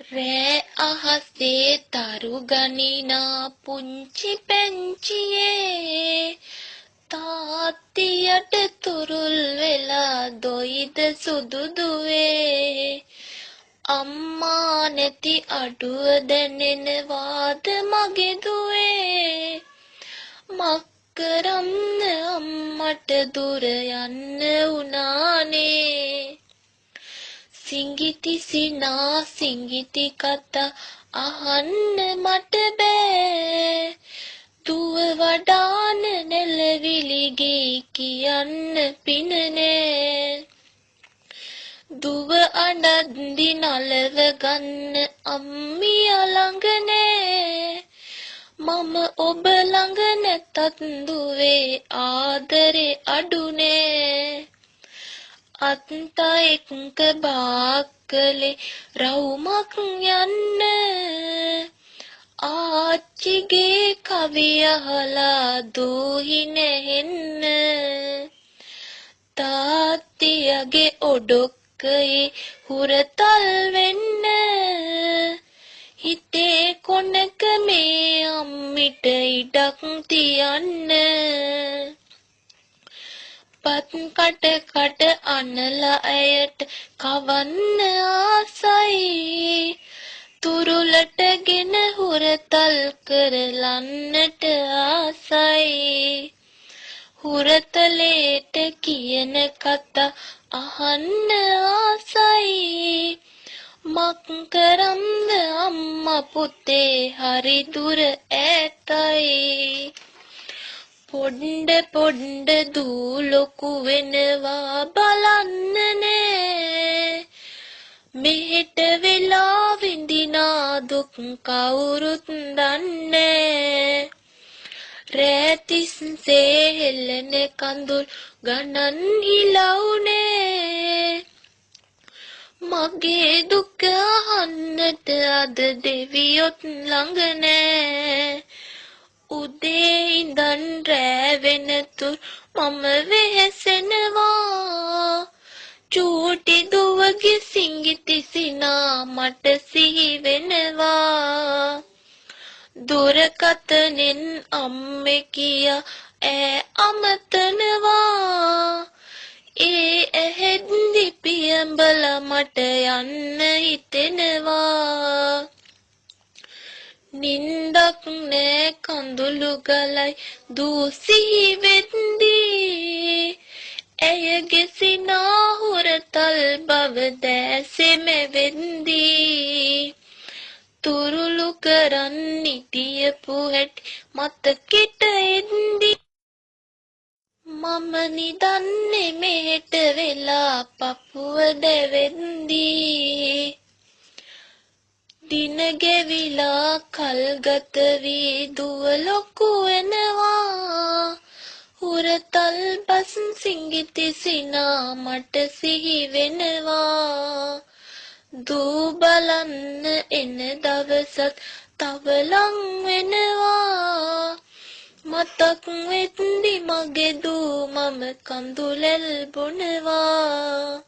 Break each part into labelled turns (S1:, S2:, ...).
S1: රෑ අහසේ තරු ගනිනා පුංචි පැංචියේ තාත්තියට තුරුල් වෙලා දොයිද සුදු දුවේ අම්මා නැති අඩුව දැනෙනවාද මගේ දුවේ මක්කරම්න අම්මට දුර යන්න උනානේ සිංගිති සිනා සිංගිති කතා අහන්න මට බෑ දුව වඩාන නෙලවිලි ගී කියන්න පිනනේ දුව අඬද්දි නලව ගන්න අම්මියා ළඟ නෑ මම ඔබ ළඟ නැතත් දුවේ ආදරේ අඩුනේ අත්ත එක්ක බාක්කලේ රවුමක් යන්න ආච්චිගේ කවිය අහලා දෝහි නැහෙන්න තාත්තියගේ ඔඩොක්කේ හුරතල් වෙන්න හිතේ කොනක මේ අම්මිට ඉඩක් තියන්න පත් කට අනලා ඇයට කවන්න ආසයි තුරුලටගෙන හුරතල් කරලන්නට ආසයි හුරතලේට කියන කතා අහන්න ආසයි මක් කරම්ද අම්මා පුතේ හරි දුර ඈතයි පොඩ්ඩ දූ ලොකු වෙනවා බලන්න නේ මෙහෙට වෙලා විඳිනා දුක් කවුරුත් දන්නේ රැතිස්සේ හෙල්ලන කඳුල් ගණන් හිලවුනේ මගේ දුක අහන්නට අද දෙවියොත් ළඟ නෑ උදේ ඉඳන් රෑ වෙනතුරු මම වෙහෙසෙනවා චූටි දුවගේ සිංගිති සිනා මට සිහි වෙනවා දුරකතනෙන් අම්මේ කියා ඈ අමතනවා ඒ ඇහෙද්දි පියඹල මට යන්න හිතෙනවා නින්දක් නෑ කඳුළු ගලයි දූ සිහි වෙද්දී ඇයගේ සිනා හුරතල් බව දැසෙම වෙද්දී තුරුළු කරන්නි තියපු හැටි මතකෙට එද්දී මම නිදන්නේ මෙහෙට වෙලා පපුව දැවෙද්දී දින ගෙවිලා කල් ගත වී දුව ලොකු වෙනවා හුරතල් බස් සිංගිති සිනා මට සිහි වෙනවා දූ බලන්න එන දවසත් තව ලං වෙනවා මතක් වෙද්දි මගේ දූ මම කඳුලැල් බොනවා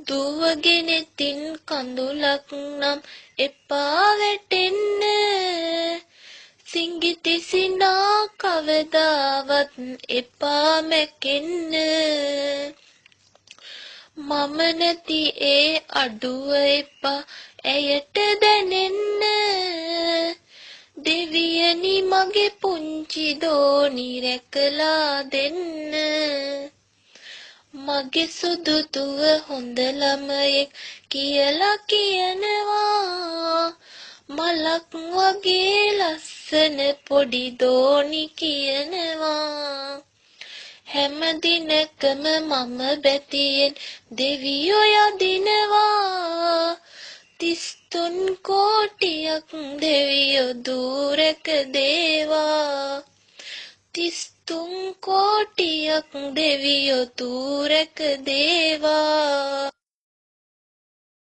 S1: දුවගේ නෙතින් කඳුලක් නම් එපා වැටෙන්න සිංගිති සිනා කවදාවත් එපා මැකෙන්න මම නැති ඒ අඩුව එපා ඇයට දැනෙන්න දෙවියනි මගේ පුංචි දෝනි රැකලා දෙන්න මගේ සුදු දුව හොඳ ළමයෙක් කියලා කියනවා මලක් වගේ ලස්සන පොඩි දෝනි කියනවා හැම දිනකම මම බැතියෙන් දෙවියෝ යදිනවා 33 කෝටියක් දෙවියෝ දුරක දේවා 33 කෝටියක් දෙවියෝ දුරක දේවා